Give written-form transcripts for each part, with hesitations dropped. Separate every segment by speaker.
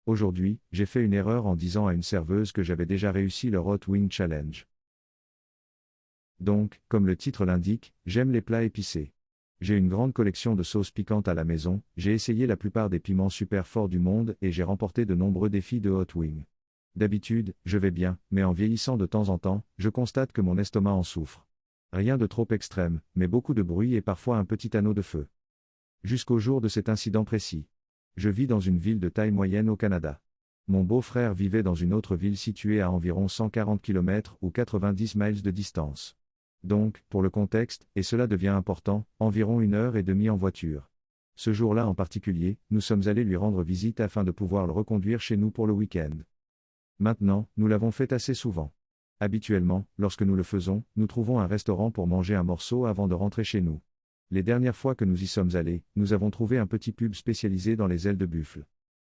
Speaker 1: Aujourd'hui, j'ai fait une erreur en disant à une serveuse que j'avais déjà réussi le Hot Wing Challenge. Donc, comme le titre l'indique, j'aime les plats épicés. J'ai une grande collection de sauces piquantes à la maison, j'ai essayé la plupart des piments super forts du monde et j'ai remporté de nombreux défis de Hot Wing. D'habitude, je vais bien, mais en vieillissant de temps en temps, je constate que mon estomac en souffre. Rien de trop extrême, mais beaucoup de bruit et parfois un petit anneau de feu. Jusqu'au jour de cet incident précis. Je vis dans une ville de taille moyenne au Canada. Mon beau-frère vivait dans une autre ville située à environ 140 km ou 90 miles de distance. Donc, pour le contexte, et cela devient important, environ 1 heure et demie en voiture. Ce jour-là en particulier, nous sommes allés lui rendre visite afin de pouvoir le reconduire chez nous pour le week-end. Maintenant, nous l'avons fait assez souvent. Habituellement, lorsque nous le faisons, nous trouvons un restaurant pour manger un morceau avant de rentrer chez nous. Les dernières fois que nous y sommes allés, nous avons trouvé un petit pub spécialisé dans les ailes de buffle.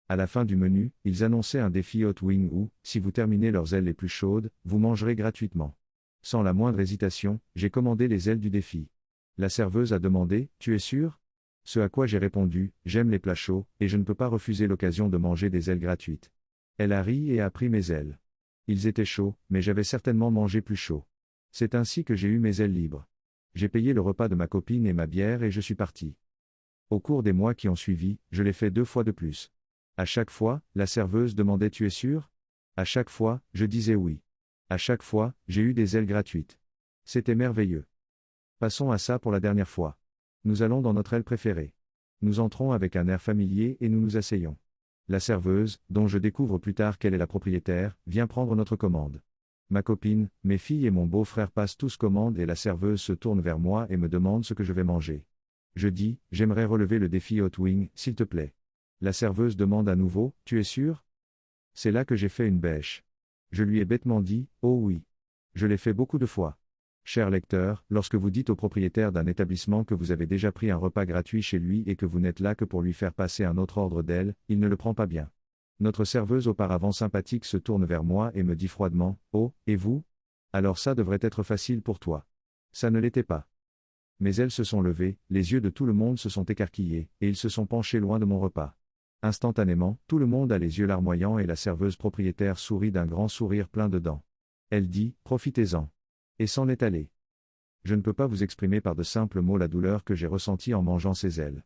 Speaker 1: À la fin du menu, ils annonçaient un défi Hot Wing où, si vous terminez leurs ailes les plus chaudes, vous mangerez gratuitement. Sans la moindre hésitation, j'ai commandé les ailes du défi. La serveuse a demandé, « Tu es sûr ?» Ce à quoi j'ai répondu, « J'aime les plats chauds, et je ne peux pas refuser l'occasion de manger des ailes gratuites. » Elle a ri et a pris mes ailes. Ils étaient chauds, mais j'avais certainement mangé plus chaud. C'est ainsi que j'ai eu mes ailes libres. J'ai payé le repas de ma copine et ma bière et je suis parti. Au cours des mois qui ont suivi, je l'ai fait 2 fois de plus. À chaque fois, la serveuse demandait « Tu es sûr ?» À chaque fois, je disais oui. À chaque fois, j'ai eu des ailes gratuites. C'était merveilleux. Passons à ça pour la dernière fois. Nous allons dans notre aile préférée. Nous entrons avec un air familier et nous nous asseyons. La serveuse, dont je découvre plus tard qu'elle est la propriétaire, vient prendre notre commande. Ma copine, mes filles et mon beau-frère passent tous commande et la serveuse se tourne vers moi et me demande ce que je vais manger. Je dis, j'aimerais relever le défi Hot Wing, s'il te plaît. La serveuse demande à nouveau, tu es sûr ? C'est là que j'ai fait une bêche. Je lui ai bêtement dit, oh oui. Je l'ai fait beaucoup de fois. Cher lecteur, lorsque vous dites au propriétaire d'un établissement que vous avez déjà pris un repas gratuit chez lui et que vous n'êtes là que pour lui faire passer un autre ordre d'aile, il ne le prend pas bien. Notre serveuse auparavant sympathique se tourne vers moi et me dit froidement, « Oh, et vous ? Alors ça devrait être facile pour toi. » Ça ne l'était pas. Mais elles se sont levées, les yeux de tout le monde se sont écarquillés, et ils se sont penchés loin de mon repas. Instantanément, tout le monde a les yeux larmoyants et la serveuse propriétaire sourit d'un grand sourire plein de dents. Elle dit, « Profitez-en. » Et s'en est allée. Je ne peux pas vous exprimer par de simples mots la douleur que j'ai ressentie en mangeant ces ailes.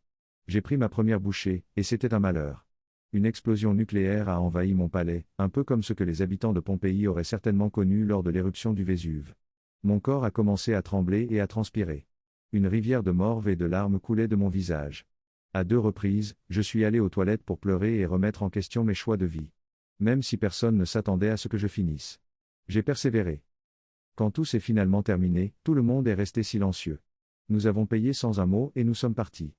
Speaker 1: J'ai pris ma première bouchée, et c'était un malheur. Une explosion nucléaire a envahi mon palais, un peu comme ce que les habitants de Pompéi auraient certainement connu lors de l'éruption du Vésuve. Mon corps a commencé à trembler et à transpirer. Une rivière de morve et de larmes coulait de mon visage. À 2 reprises, je suis allé aux toilettes pour pleurer et remettre en question mes choix de vie. Même si personne ne s'attendait à ce que je finisse. J'ai persévéré. Quand tout s'est finalement terminé, tout le monde est resté silencieux. Nous avons payé sans un mot et nous sommes partis.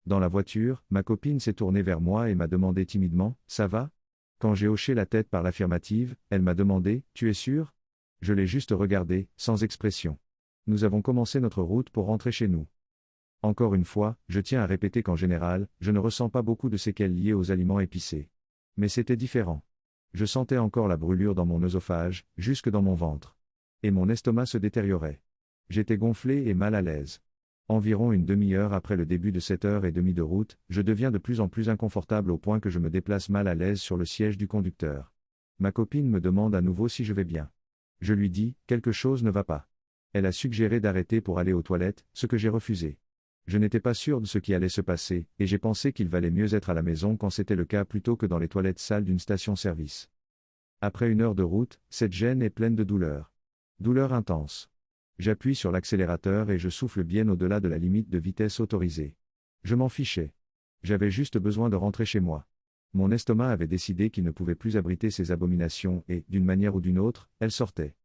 Speaker 1: Dans la voiture, ma copine s'est tournée vers moi et m'a demandé timidement, « Ça va ?» Quand j'ai hoché la tête par l'affirmative, elle m'a demandé, « Tu es sûr ?» Je l'ai juste regardé, sans expression. Nous avons commencé notre route pour rentrer chez nous. Encore une fois, je tiens à répéter qu'en général, je ne ressens pas beaucoup de séquelles liées aux aliments épicés. Mais c'était différent. Je sentais encore la brûlure dans mon œsophage, jusque dans mon ventre. Et mon estomac se détériorait. J'étais gonflé et mal à l'aise. Environ une demi-heure après le début de 7 heures et demie de route, je deviens de plus en plus inconfortable au point que je me déplace mal à l'aise sur le siège du conducteur. Ma copine me demande à nouveau si je vais bien. Je lui dis, quelque chose ne va pas. Elle a suggéré d'arrêter pour aller aux toilettes, ce que j'ai refusé. Je n'étais pas sûr de ce qui allait se passer, et j'ai pensé qu'il valait mieux être à la maison quand c'était le cas plutôt que dans les toilettes sales d'une station-service. Après 1 heure de route, cette gêne est pleine de douleur. Douleur intense. J'appuie sur l'accélérateur et je souffle bien au-delà de la limite de vitesse autorisée. Je m'en fichais. J'avais juste besoin de rentrer chez moi. Mon estomac avait décidé qu'il ne pouvait plus abriter ces abominations et, d'une manière ou d'une autre, elles sortaient.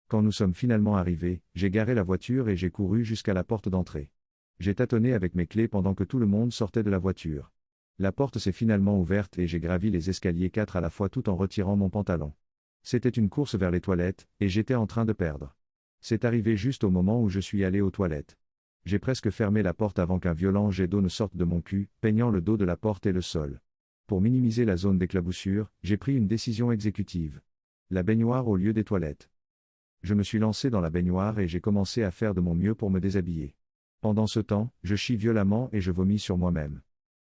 Speaker 1: Quand nous sommes finalement arrivés, j'ai garé la voiture et j'ai couru jusqu'à la porte d'entrée. J'ai tâtonné avec mes clés pendant que tout le monde sortait de la voiture. La porte s'est finalement ouverte et j'ai gravi les escaliers 4 à la fois tout en retirant mon pantalon. C'était une course vers les toilettes, et j'étais en train de perdre. C'est arrivé juste au moment où je suis allé aux toilettes. J'ai presque fermé la porte avant qu'un violent jet d'eau ne sorte de mon cul, peignant le dos de la porte et le sol. Pour minimiser la zone d'éclaboussure, j'ai pris une décision exécutive. La baignoire au lieu des toilettes. Je me suis lancé dans la baignoire et j'ai commencé à faire de mon mieux pour me déshabiller. Pendant ce temps, je chie violemment et je vomis sur moi-même.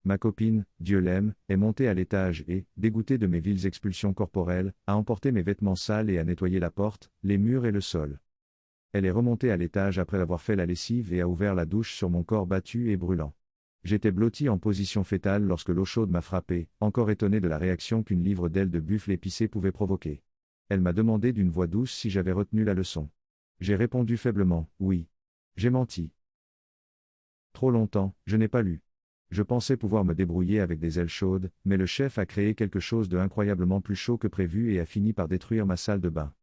Speaker 1: Ma copine, Dieu l'aime, est montée à l'étage et, dégoûtée de mes viles expulsions corporelles, a emporté mes vêtements sales et a nettoyé la porte, les murs et le sol. Elle est remontée à l'étage après avoir fait la lessive et a ouvert la douche sur mon corps battu et brûlant. J'étais blotti en position fétale lorsque l'eau chaude m'a frappé, encore étonné de la réaction qu'une livre d'ailes de buffle épicée pouvait provoquer. Elle m'a demandé d'une voix douce si j'avais retenu la leçon. J'ai répondu faiblement, oui. J'ai menti. Trop longtemps, je n'ai pas lu. Je pensais pouvoir me débrouiller avec des ailes chaudes, mais le chef a créé quelque chose de incroyablement plus chaud que prévu et a fini par détruire ma salle de bain.